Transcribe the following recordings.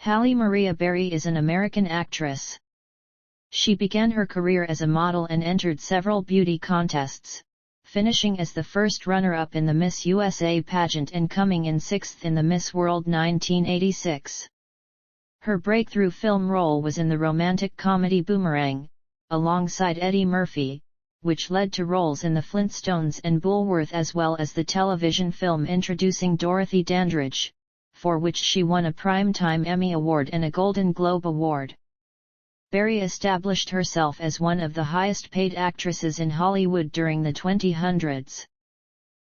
Halle Maria Berry is an American actress. She began her career as a model and entered several beauty contests, finishing as the first runner-up in the Miss USA pageant and coming in 6th in the Miss World 1986. Her breakthrough film role was in the romantic comedy Boomerang, alongside Eddie Murphy, which led to roles in The Flintstones and Bulworth, as well as the television film introducing Dorothy Dandridge, for which she won a Primetime Emmy Award and a Golden Globe Award. Berry established herself as one of the highest-paid actresses in Hollywood during the 2000s.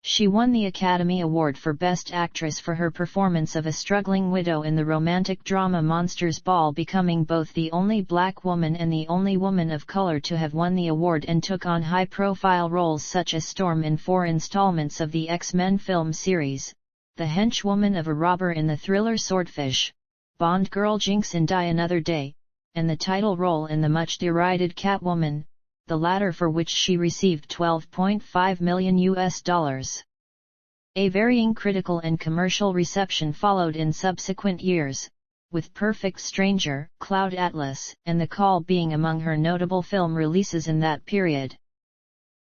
She won the Academy Award for Best Actress for her performance of a struggling widow in the romantic drama Monsters Ball, becoming both the only black woman and the only woman of color to have won the award, and took on high-profile roles such as Storm in 4 installments of the X-Men film series, the henchwoman of a robber in the thriller Swordfish, Bond girl Jinx in Die Another Day, and the title role in the much-derided Catwoman, the latter for which she received $12.5 million. A varying critical and commercial reception followed in subsequent years, with Perfect Stranger, Cloud Atlas, and The Call being among her notable film releases in that period.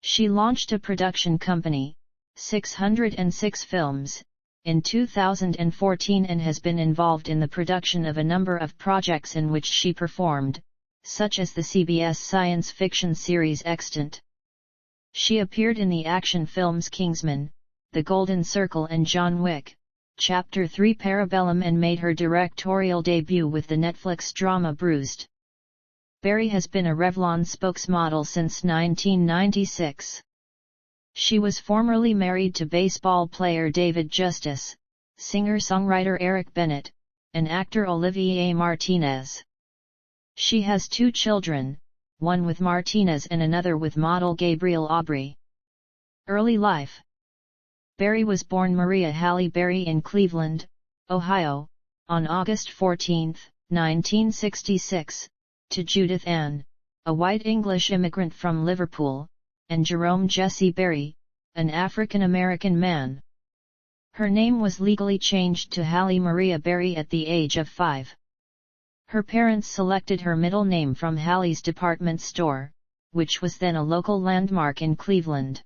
She launched a production company, 606 Films, in 2014 and has been involved in the production of a number of projects in which she performed, such as the CBS science fiction series Extant. She appeared in the action films Kingsman, The Golden Circle and John Wick, Chapter 3 Parabellum, and made her directorial debut with the Netflix drama Bruised. Berry has been a Revlon spokesmodel since 1996. She was formerly married to baseball player David Justice, singer-songwriter Eric Bennett, and actor Olivier Martinez. She has 2 children, one with Martinez and another with model Gabrielle Aubry. Early life. Berry was born Maria Halle Berry in Cleveland, Ohio, on August 14, 1966, to Judith Ann, a white English immigrant from Liverpool, and Jerome Jesse Berry, an African-American man. Her name was legally changed to Halle Maria Berry at the age of 5. Her parents selected her middle name from Halle's department store, which was then a local landmark in Cleveland.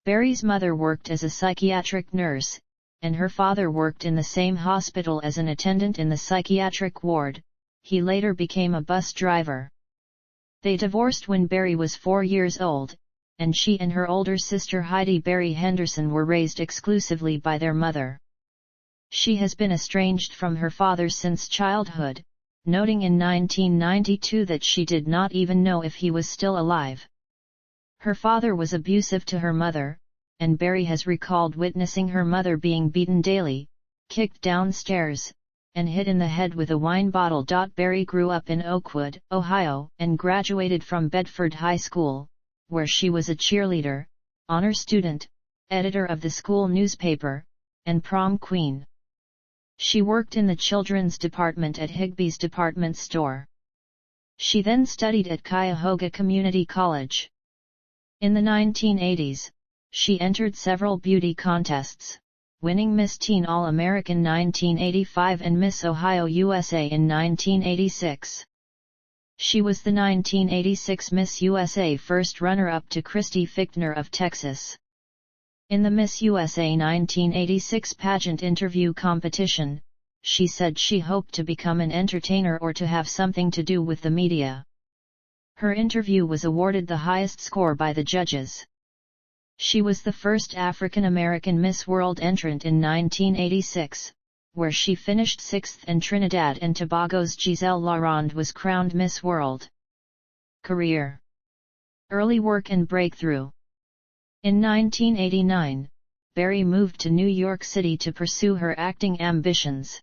Berry's mother worked as a psychiatric nurse, and her father worked in the same hospital as an attendant in the psychiatric ward. He later became a bus driver. They divorced when Berry was 4 years old, and she and her older sister Heidi Berry Henderson were raised exclusively by their mother. She has been estranged from her father since childhood, noting in 1992 that she did not even know if he was still alive. Her father was abusive to her mother, and Berry has recalled witnessing her mother being beaten daily, kicked downstairs, and hit in the head with a wine bottle. Berry grew up in Oakwood, Ohio, and graduated from Bedford High School, where she was a cheerleader, honor student, editor of the school newspaper, and prom queen. She worked in the children's department at Higbee's department store. She then studied at Cuyahoga Community College. In the 1980s, she entered several beauty contests, winning Miss Teen All-American 1985 and Miss Ohio USA in 1986. She was the 1986 Miss USA first runner-up to Christy Fichtner of Texas. In the Miss USA 1986 pageant interview competition, she said she hoped to become an entertainer or to have something to do with the media. Her interview was awarded the highest score by the judges. She was the first African-American Miss World entrant in 1986, where she finished 6th, and Trinidad and Tobago's Giselle Laurent was crowned Miss World. Career. Early work and breakthrough. In 1989, Berry moved to New York City to pursue her acting ambitions.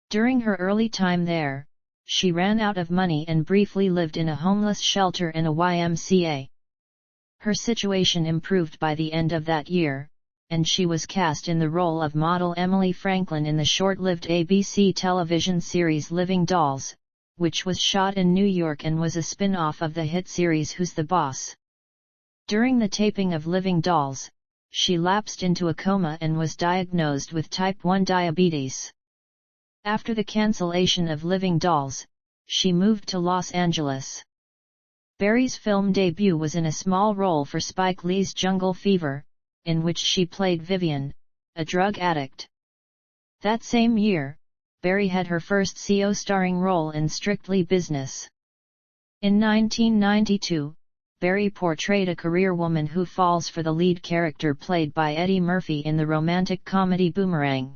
During her early time there, she ran out of money and briefly lived in a homeless shelter in a YMCA. Her situation improved by the end of that year, and she was cast in the role of model Emily Franklin in the short-lived ABC television series Living Dolls, which was shot in New York and was a spin-off of the hit series Who's the Boss. During the taping of Living Dolls, she lapsed into a coma and was diagnosed with type 1 diabetes. After the cancellation of Living Dolls, she moved to Los Angeles. Berry's film debut was in a small role for Spike Lee's Jungle Fever, in which she played Vivian, a drug addict. That same year, Berry had her first co-starring role in Strictly Business. In 1992, Berry portrayed a career woman who falls for the lead character played by Eddie Murphy in the romantic comedy Boomerang.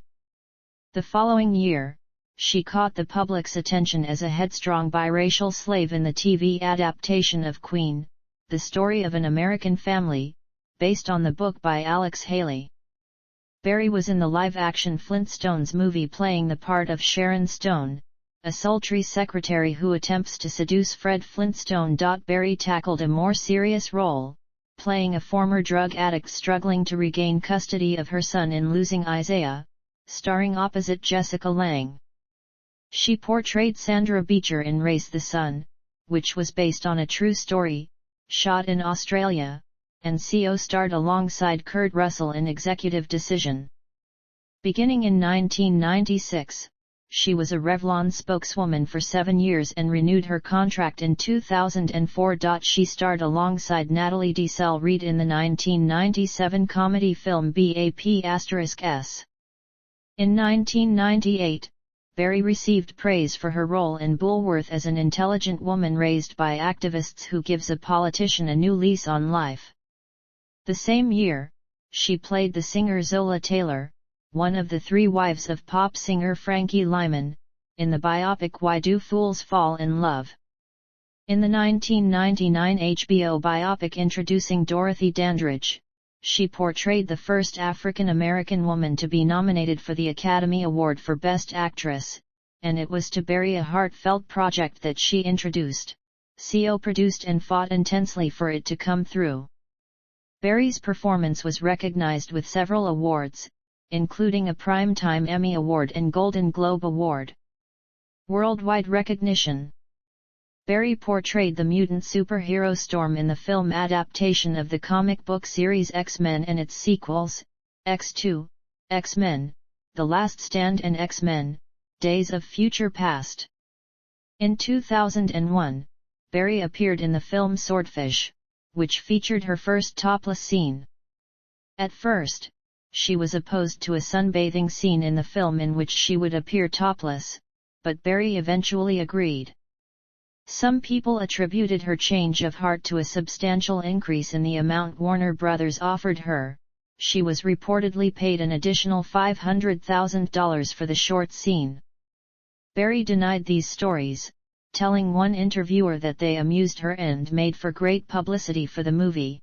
The following year, she caught the public's attention as a headstrong biracial slave in the TV adaptation of Queen, the story of an American family, based on the book by Alex Haley. Berry was in the live-action Flintstones movie playing the part of Sharon Stone, a sultry secretary who attempts to seduce Fred Flintstone. Berry tackled a more serious role, playing a former drug addict struggling to regain custody of her son in Losing Isaiah, starring opposite Jessica Lange. She portrayed Sandra Beecher in Raise the Sun, which was based on a true story, shot in Australia, and co-starred alongside Kurt Russell in Executive Decision. Beginning in 1996, she was a Revlon spokeswoman for 7 years and renewed her contract in 2004. She starred alongside Natalie Desselle Reid in the 1997 comedy film BAP*S. In 1998, Berry received praise for her role in Bulworth as an intelligent woman raised by activists who gives a politician a new lease on life. The same year, she played the singer Zola Taylor, one of the 3 wives of pop singer Frankie Lyman, in the biopic Why Do Fools Fall in Love? In the 1999 HBO biopic introducing Dorothy Dandridge, she portrayed the first African-American woman to be nominated for the Academy Award for Best Actress, and it was to Berry a heartfelt project that she introduced, co-produced and fought intensely for it to come through. Berry's performance was recognized with several awards, including a Primetime Emmy Award and Golden Globe Award. Worldwide recognition. Berry portrayed the mutant superhero Storm in the film adaptation of the comic book series X-Men and its sequels, X2, X-Men, The Last Stand and X-Men, Days of Future Past. In 2001, Berry appeared in the film Swordfish, which featured her first topless scene. At first, she was opposed to a sunbathing scene in the film in which she would appear topless, but Berry eventually agreed. Some people attributed her change of heart to a substantial increase in the amount Warner Brothers offered her. She was reportedly paid an additional $500,000 for the short scene. Berry denied these stories, telling one interviewer that they amused her and made for great publicity for the movie.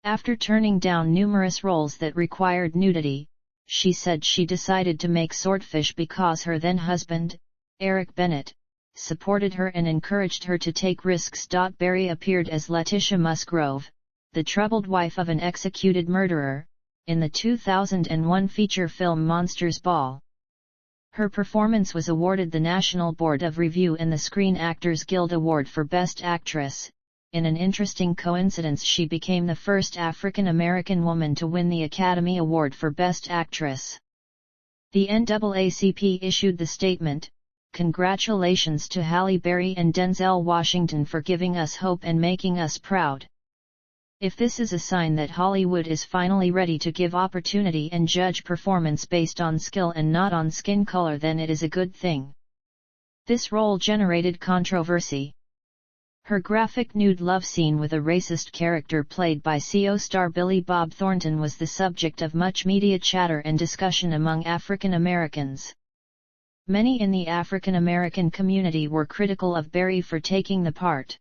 After turning down numerous roles that required nudity, she said she decided to make Swordfish because her then-husband, Eric Bennett, supported her and encouraged her to take risks. Berry appeared as Letitia Musgrove, the troubled wife of an executed murderer, in the 2001 feature film Monsters Ball. Her performance was awarded the National Board of Review and the Screen Actors Guild Award for Best Actress. In an interesting coincidence, she became the first African-American woman to win the Academy Award for Best Actress. The NAACP issued the statement, "Congratulations to Halle Berry and Denzel Washington for giving us hope and making us proud. If this is a sign that Hollywood is finally ready to give opportunity and judge performance based on skill and not on skin color, then it is a good thing." This role generated controversy. Her graphic nude love scene with a racist character played by co-star Billy Bob Thornton was the subject of much media chatter and discussion among African Americans. Many in the African American community were critical of Berry for taking the part.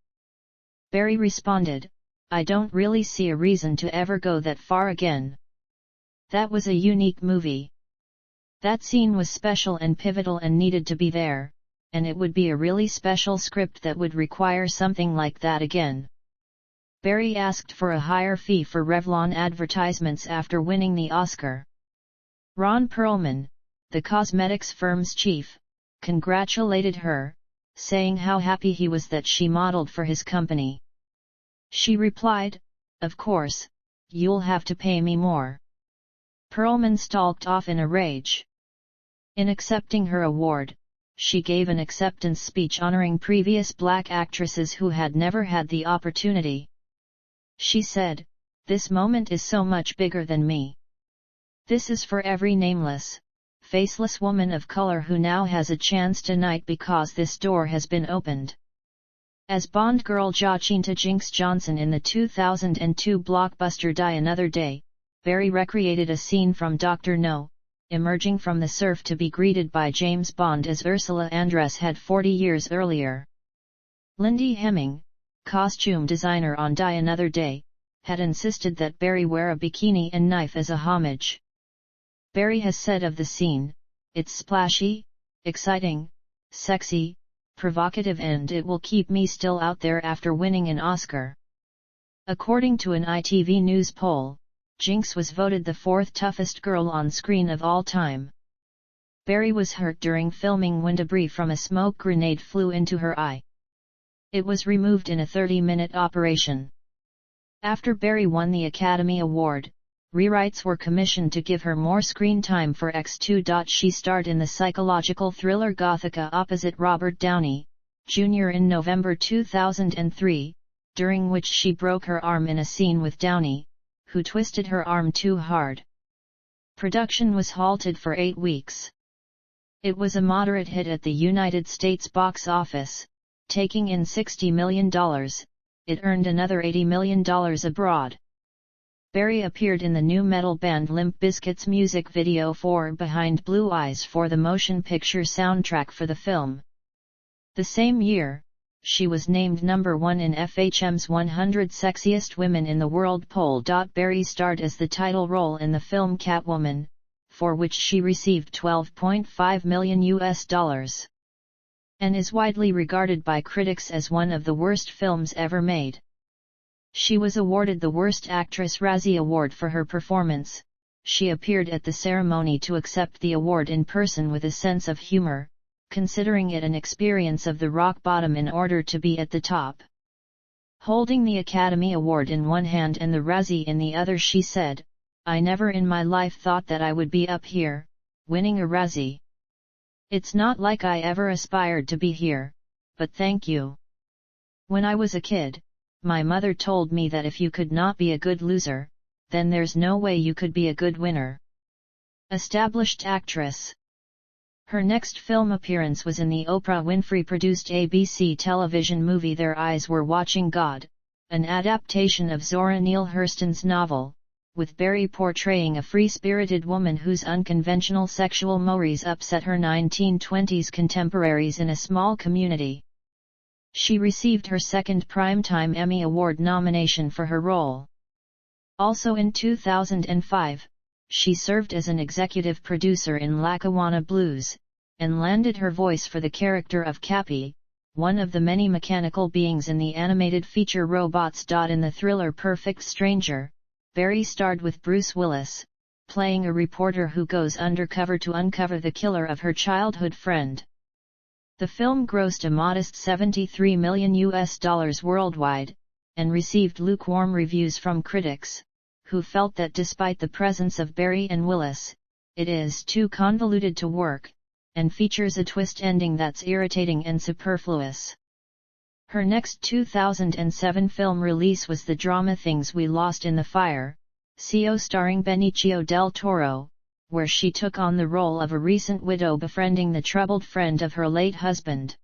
Berry responded, "I don't really see a reason to ever go that far again. That was a unique movie. That scene was special and pivotal and needed to be there, and it would be a really special script that would require something like that again." Berry asked for a higher fee for Revlon advertisements after winning the Oscar. Ron Perlman, the cosmetics firm's chief, congratulated her, saying how happy he was that she modeled for his company. She replied, "Of course, you'll have to pay me more." Perlman stalked off in a rage. In accepting her award, she gave an acceptance speech honoring previous black actresses who had never had the opportunity. She said, "This moment is so much bigger than me. This is for every nameless, faceless woman of color who now has a chance tonight because this door has been opened." As Bond girl Jacinta Jinx Johnson in the 2002 blockbuster Die Another Day, Berry recreated a scene from Dr. No, emerging from the surf to be greeted by James Bond as Ursula Andress had 40 years earlier. Lindy Hemming, costume designer on Die Another Day, had insisted that Berry wear a bikini and knife as a homage. Berry has said of the scene, "It's splashy, exciting, sexy, provocative, and it will keep me still out there after winning an Oscar." According to an ITV News poll, Jinx was voted the fourth toughest girl on screen of all time. Berry was hurt during filming when debris from a smoke grenade flew into her eye. It was removed in a 30-minute operation. After Berry won the Academy Award, rewrites were commissioned to give her more screen time for X2. She starred in the psychological thriller Gothika opposite Robert Downey, Jr. in November 2003, during which she broke her arm in a scene with Downey, who twisted her arm too hard. Production was halted for 8 weeks. It was a moderate hit at the United States box office, taking in $60 million. It earned another $80 million abroad. Berry appeared in the new metal band Limp Bizkit's music video for Behind Blue Eyes for the motion picture soundtrack for the film. The same year, she was named number 1 in FHM's 100 Sexiest Women in the World poll. Berry starred as the title role in the film Catwoman, for which she received $12.5 million, and is widely regarded by critics as one of the worst films ever made. She was awarded the Worst Actress Razzie Award for her performance. She appeared at the ceremony to accept the award in person with a sense of humor, considering it an experience of the rock bottom in order to be at the top. Holding the Academy Award in one hand and the Razzie in the other, she said, "I never in my life thought that I would be up here, winning a Razzie. It's not like I ever aspired to be here, but thank you. When I was a kid, my mother told me that if you could not be a good loser, then there's no way you could be a good winner." Established actress. Her next film appearance was in the Oprah Winfrey-produced ABC television movie Their Eyes Were Watching God, an adaptation of Zora Neale Hurston's novel, with Berry portraying a free-spirited woman whose unconventional sexual mores upset her 1920s contemporaries in a small community. She received her second Primetime Emmy Award nomination for her role. Also in 2005, she served as an executive producer in Lackawanna Blues, and landed her voice for the character of Cappy, one of the many mechanical beings in the animated feature Robots. In the thriller Perfect Stranger, Berry starred with Bruce Willis, playing a reporter who goes undercover to uncover the killer of her childhood friend. The film grossed a modest $73 million worldwide, and received lukewarm reviews from critics, who felt that despite the presence of Berry and Willis, it is too convoluted to work, and features a twist ending that's irritating and superfluous. Her next 2007 film release was the drama Things We Lost in the Fire, starring Benicio del Toro, where she took on the role of a recent widow befriending the troubled friend of her late husband.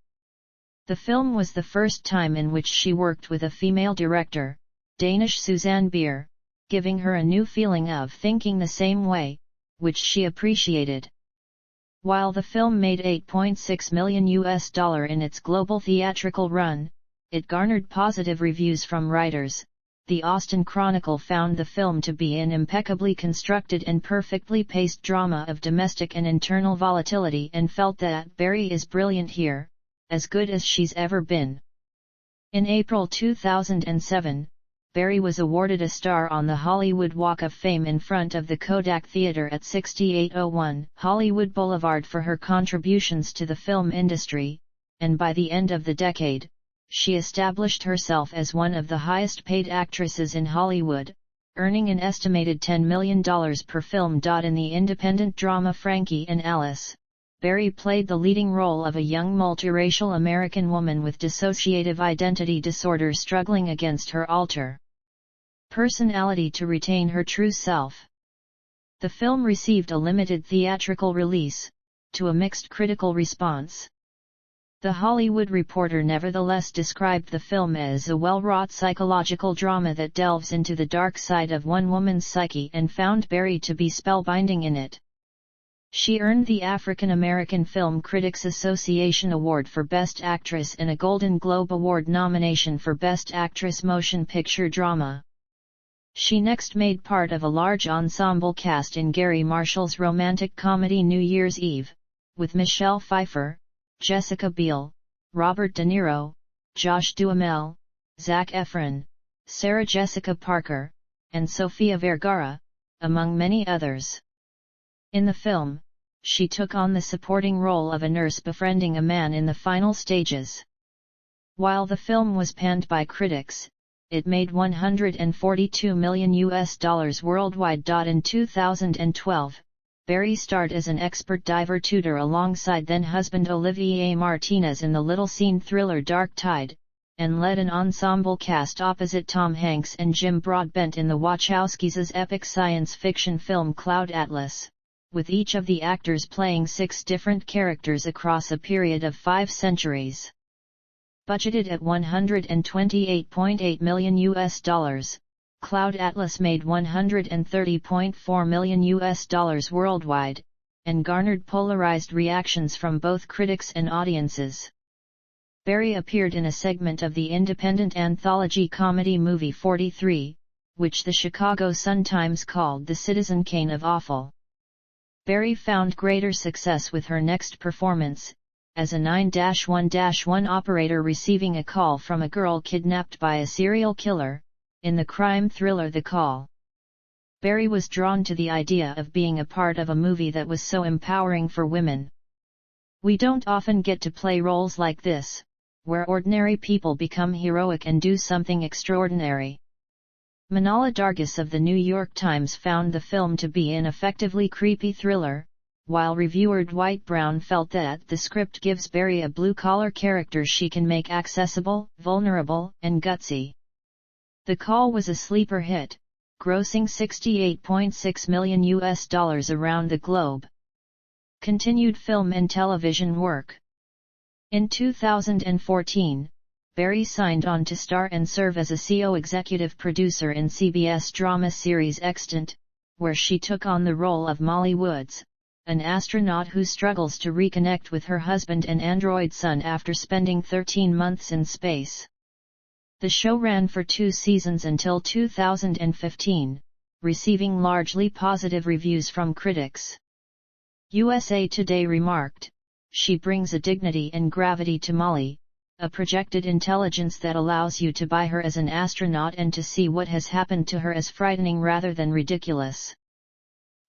The film was the first time in which she worked with a female director, Danish Suzanne Bier, giving her a new feeling of thinking the same way, which she appreciated. While the film made $8.6 million in its global theatrical run, it garnered positive reviews from writers. The Austin Chronicle found the film to be an impeccably constructed and perfectly paced drama of domestic and internal volatility, and felt that Berry is brilliant here, as good as she's ever been. In April 2007, Berry was awarded a star on the Hollywood Walk of Fame in front of the Kodak Theater at 6801 Hollywood Boulevard for her contributions to the film industry, and by the end of the decade, she established herself as one of the highest-paid actresses in Hollywood, earning an estimated $10 million per film. In the independent drama Frankie and Alice, Berry played the leading role of a young multiracial American woman with dissociative identity disorder struggling against her alter personality to retain her true self. The film received a limited theatrical release, to a mixed critical response. The Hollywood Reporter nevertheless described the film as a well-wrought psychological drama that delves into the dark side of one woman's psyche and found Berry to be spellbinding in it. She earned the African American Film Critics Association Award for Best Actress and a Golden Globe Award nomination for Best Actress Motion Picture Drama. She next made part of a large ensemble cast in Gary Marshall's romantic comedy New Year's Eve, with Michelle Pfeiffer, Jessica Biel, Robert De Niro, Josh Duhamel, Zac Efron, Sarah Jessica Parker, and Sofia Vergara, among many others. In the film, she took on the supporting role of a nurse befriending a man in the final stages. While the film was panned by critics, it made $142 million worldwide. In 2012, Berry starred as an expert diver tutor alongside then-husband Olivier Martinez in the little-scene thriller Dark Tide, and led an ensemble cast opposite Tom Hanks and Jim Broadbent in the Wachowskis' epic science fiction film Cloud Atlas, with each of the actors playing 6 different characters across a period of 5 centuries. Budgeted at $128.8 million, Cloud Atlas made $130.4 million worldwide, and garnered polarized reactions from both critics and audiences. Berry appeared in a segment of the independent anthology comedy movie 43, which the Chicago Sun-Times called the Citizen Kane of Awful. Berry found greater success with her next performance, as a 9-1-1 operator receiving a call from a girl kidnapped by a serial killer, in the crime thriller The Call. Berry was drawn to the idea of being a part of a movie that was so empowering for women. We don't often get to play roles like this, where ordinary people become heroic and do something extraordinary. Manala Dargis of the New York Times found the film to be an effectively creepy thriller, while reviewer Dwight Brown felt that the script gives Berry a blue-collar character she can make accessible, vulnerable, and gutsy. The Call was a sleeper hit, grossing $68.6 million around the globe. Continued film and television work. In 2014, Berry signed on to star and serve as a CO executive producer in CBS drama series Extant, where she took on the role of Molly Woods, an astronaut who struggles to reconnect with her husband and android son after spending 13 months in space. The show ran for 2 seasons until 2015, receiving largely positive reviews from critics. USA Today remarked, "She brings a dignity and gravity to Molly, a projected intelligence that allows you to buy her as an astronaut and to see what has happened to her as frightening rather than ridiculous.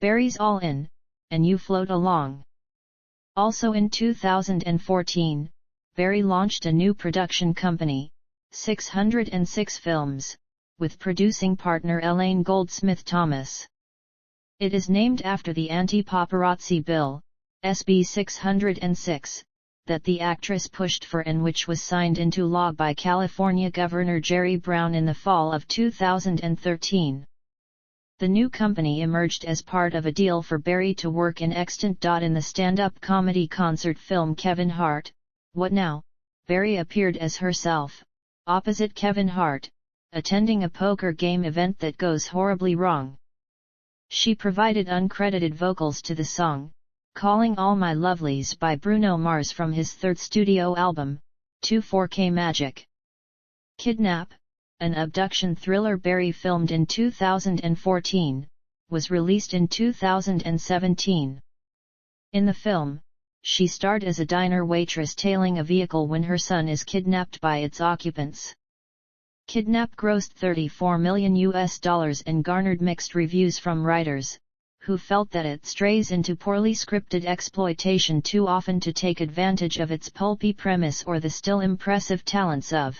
Berry's all in, and you float along." Also in 2014, Berry launched a new production company, 606 Films, with producing partner Elaine Goldsmith Thomas. It is named after the Anti-Paparazzi Bill, SB 606, that the actress pushed for and which was signed into law by California Governor Jerry Brown in the fall of 2013. The new company emerged as part of a deal for Berry to work in Extant. In the stand-up comedy concert film Kevin Hart, What Now?, Berry appeared as herself, opposite Kevin Hart, attending a poker game event that goes horribly wrong. She provided uncredited vocals to the song, Calling All My Lovelies by Bruno Mars from his 3rd studio album, 24K Magic. Kidnap, an abduction thriller Berry filmed in 2014, was released in 2017. In the film, she starred as a diner waitress tailing a vehicle when her son is kidnapped by its occupants. Kidnap grossed $34 million and garnered mixed reviews from writers, who felt that it strays into poorly scripted exploitation too often to take advantage of its pulpy premise or the still impressive talents of.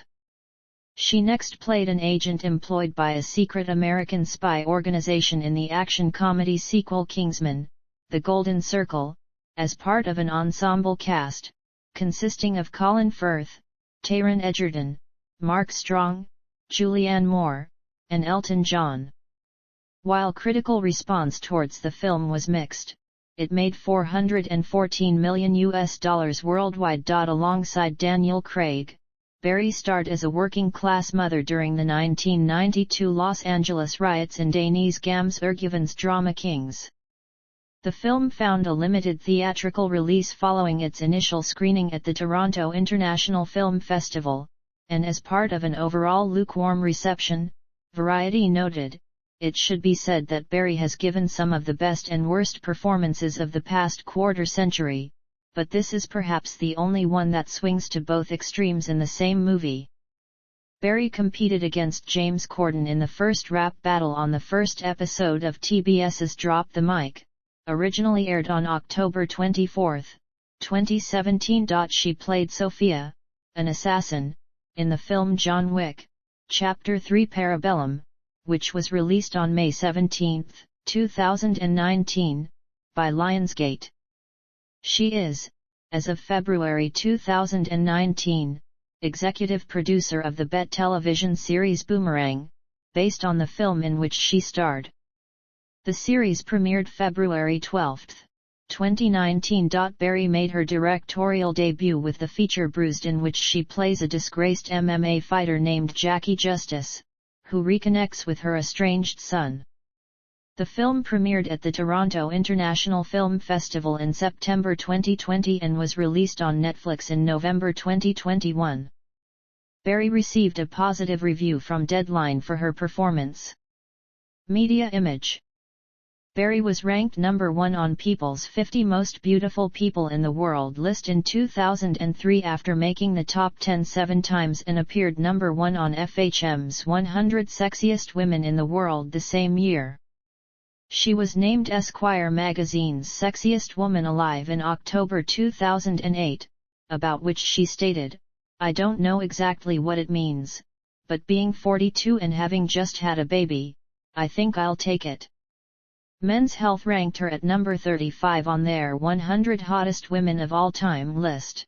She next played an agent employed by a secret American spy organization in the action comedy sequel Kingsman: The Golden Circle, as part of an ensemble cast, consisting of Colin Firth, Taron Egerton, Mark Strong, Julianne Moore, and Elton John. While critical response towards the film was mixed, it made $414 million worldwide. Alongside Daniel Craig, Berry starred as a working-class mother during the 1992 Los Angeles riots in Denise Gams-Erguven's drama Kings. The film found a limited theatrical release following its initial screening at the Toronto International Film Festival, and as part of an overall lukewarm reception, Variety noted, "It should be said that Berry has given some of the best and worst performances of the past quarter century, but this is perhaps the only one that swings to both extremes in the same movie." Berry competed against James Corden in the first rap battle on the first episode of TBS's Drop the Mic, originally aired on October 24, 2017. She played Sophia, an assassin, in the film John Wick, Chapter 3 Parabellum, which was released on May 17, 2019, by Lionsgate. She is, as of February 2019, executive producer of the BET television series Boomerang, based on the film in which she starred. The series premiered February 12, 2019. Berry made her directorial debut with the feature Bruised, in which she plays a disgraced MMA fighter named Jackie Justice, who reconnects with her estranged son. The film premiered at the Toronto International Film Festival in September 2020 and was released on Netflix in November 2021. Berry received a positive review from Deadline for her performance. Media Image. Berry was ranked number 1 on People's 50 Most Beautiful People in the World list in 2003 after making the top 10 7 times, and appeared number 1 on FHM's 100 Sexiest Women in the World the same year. She was named Esquire magazine's Sexiest Woman Alive in October 2008, about which she stated, "I don't know exactly what it means, but being 42 and having just had a baby, I think I'll take it." Men's Health ranked her at number 35 on their 100 Hottest Women of All Time list.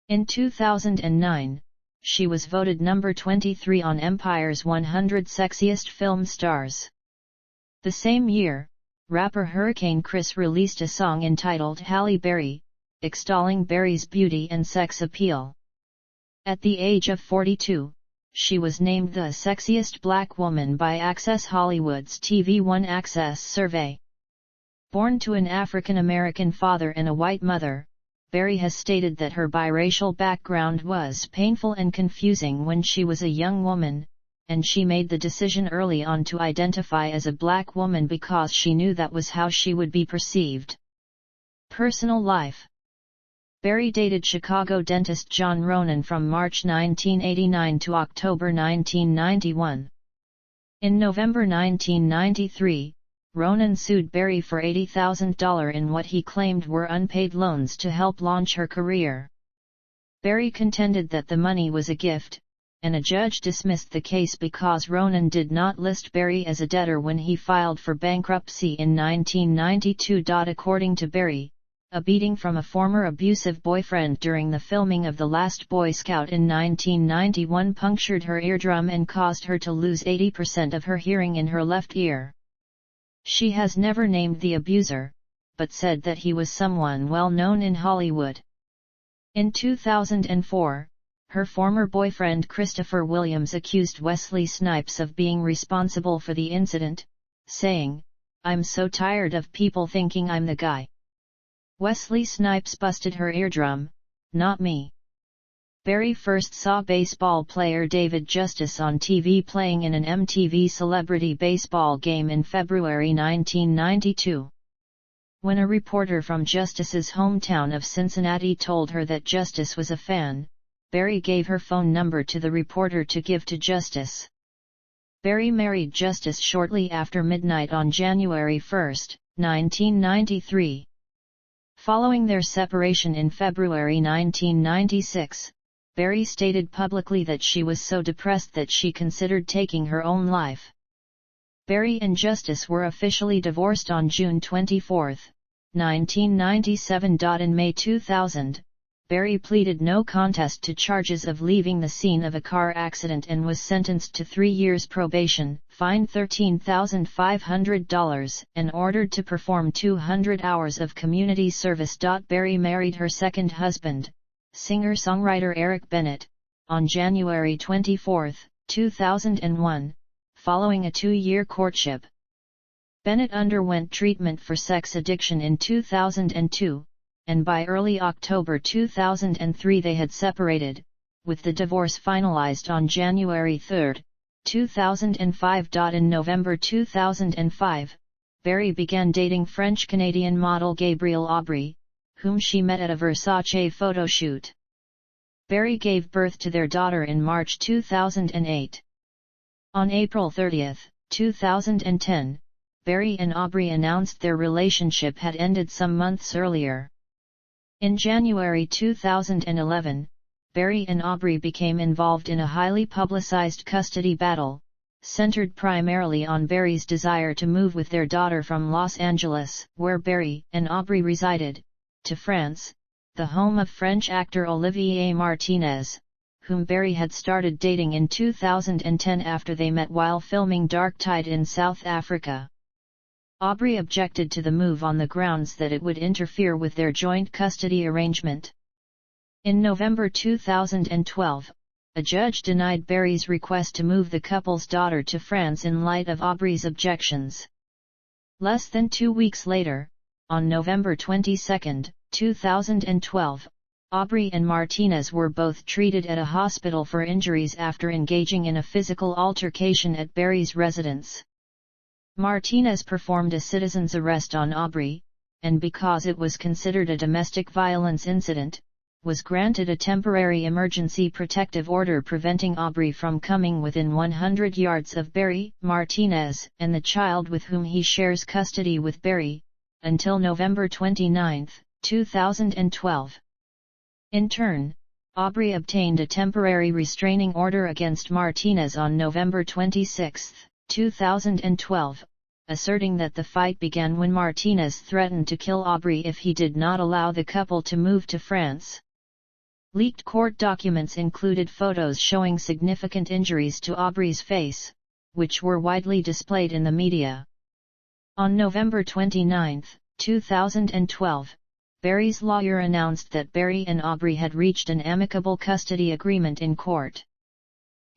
In 2009, she was voted number 23 on Empire's 100 Sexiest Film Stars. The same year, rapper Hurricane Chris released a song entitled Halle Berry, extolling Berry's beauty and sex appeal. At the age of 42, she was named the sexiest black woman by Access Hollywood's TV One Access survey. Born to an African-American father and a white mother, Berry has stated that her biracial background was painful and confusing when she was a young woman, and she made the decision early on to identify as a black woman because she knew that was how she would be perceived. Personal life. Berry dated Chicago dentist John Ronan from March 1989 to October 1991. In November 1993, Ronan sued Berry for $80,000 in what he claimed were unpaid loans to help launch her career. Berry contended that the money was a gift, and a judge dismissed the case because Ronan did not list Berry as a debtor when he filed for bankruptcy in 1992. According to Berry, a beating from a former abusive boyfriend during the filming of The Last Boy Scout in 1991 punctured her eardrum and caused her to lose 80% of her hearing in her left ear. She has never named the abuser, but said that he was someone well known in Hollywood. In 2004, her former boyfriend Christopher Williams accused Wesley Snipes of being responsible for the incident, saying, "I'm so tired of people thinking I'm the guy. Wesley Snipes busted her eardrum, not me." Berry first saw baseball player David Justice on TV playing in an MTV Celebrity Baseball game in February 1992. When a reporter from Justice's hometown of Cincinnati told her that Justice was a fan, Berry gave her phone number to the reporter to give to Justice. Berry married Justice shortly after midnight on January 1, 1993. Following their separation in February 1996, Berry stated publicly that she was so depressed that she considered taking her own life. Berry and Justice were officially divorced on June 24, 1997. In May 2000, Berry pleaded no contest to charges of leaving the scene of a car accident and was sentenced to 3 years probation, fined $13,500, and ordered to perform 200 hours of community service. Berry married her second husband, singer-songwriter Eric Bennett, on January 24, 2001, following a 2-year courtship. Bennett underwent treatment for sex addiction in 2002, and by early October 2003 they had separated, with the divorce finalized on January 3, 2005. In November 2005, Berry began dating French-Canadian model Gabrielle Aubry, whom she met at a Versace photo shoot. Berry gave birth to their daughter in March 2008. On April 30, 2010, Berry and Aubry announced their relationship had ended some months earlier. In January 2011, Berry and Aubry became involved in a highly publicized custody battle, centered primarily on Berry's desire to move with their daughter from Los Angeles, where Berry and Aubry resided, to France, the home of French actor Olivier Martinez, whom Berry had started dating in 2010 after they met while filming Dark Tide in South Africa. Aubry objected to the move on the grounds that it would interfere with their joint custody arrangement. In November 2012, a judge denied Berry's request to move the couple's daughter to France in light of Aubry's objections. Less than 2 weeks later, on November 22, 2012, Aubry and Martinez were both treated at a hospital for injuries after engaging in a physical altercation at Berry's residence. Martinez performed a citizen's arrest on Aubry, and because it was considered a domestic violence incident, was granted a temporary emergency protective order preventing Aubry from coming within 100 yards of Berry, Martinez, and the child with whom he shares custody with Berry, until November 29, 2012. In turn, Aubry obtained a temporary restraining order against Martinez on November 26, 2012, asserting that the fight began when Martinez threatened to kill Aubry if he did not allow the couple to move to France. Leaked court documents included photos showing significant injuries to Aubry's face, which were widely displayed in the media. On November 29, 2012, Berry's lawyer announced that Berry and Aubry had reached an amicable custody agreement in court.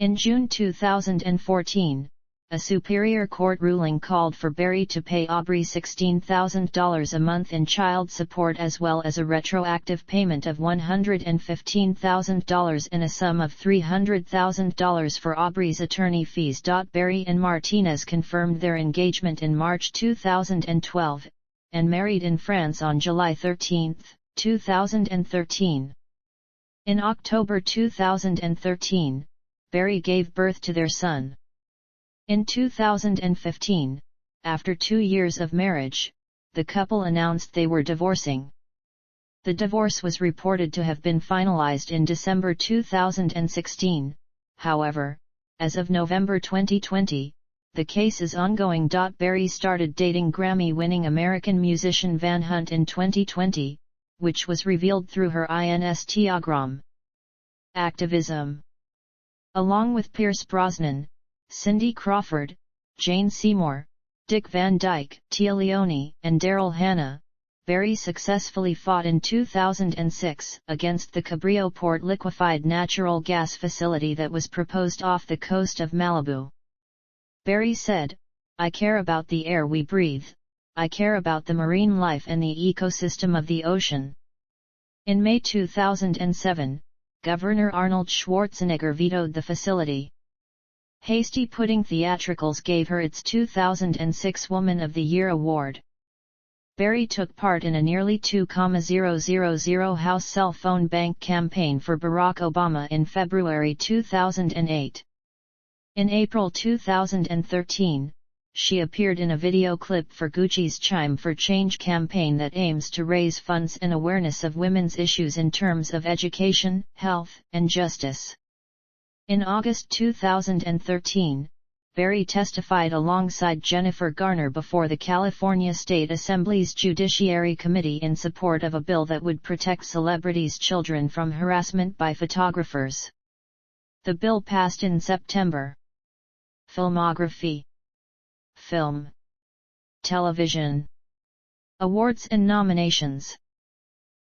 In June 2014, a Superior Court ruling called for Berry to pay Aubry $16,000 a month in child support as well as a retroactive payment of $115,000 and a sum of $300,000 for Aubry's attorney fees. Berry and Martinez confirmed their engagement in March 2012, and married in France on July 13, 2013. In October 2013, Berry gave birth to their son. In 2015, after 2 years of marriage, the couple announced they were divorcing. The divorce was reported to have been finalized in December 2016, however, as of November 2020, the case is ongoing. Berry started dating Grammy-winning American musician Van Hunt in 2020, which was revealed through her Instagram. Activism. Along with Pierce Brosnan, Cindy Crawford, Jane Seymour, Dick Van Dyke, Tia Leone, and Daryl Hannah, Berry successfully fought in 2006 against the Cabrillo Port liquefied natural gas facility that was proposed off the coast of Malibu. Berry said, "I care about the air we breathe, I care about the marine life and the ecosystem of the ocean." In May 2007, Governor Arnold Schwarzenegger vetoed the facility. Hasty Pudding Theatricals gave her its 2006 Woman of the Year award. Berry took part in a nearly $2,000 house cell phone bank campaign for Barack Obama in February 2008. In April 2013, she appeared in a video clip for Gucci's Chime for Change campaign that aims to raise funds and awareness of women's issues in terms of education, health, and justice. In August 2013, Berry testified alongside Jennifer Garner before the California State Assembly's Judiciary Committee in support of a bill that would protect celebrities' children from harassment by photographers. The bill passed in September. Filmography. Film. Television. Awards and nominations.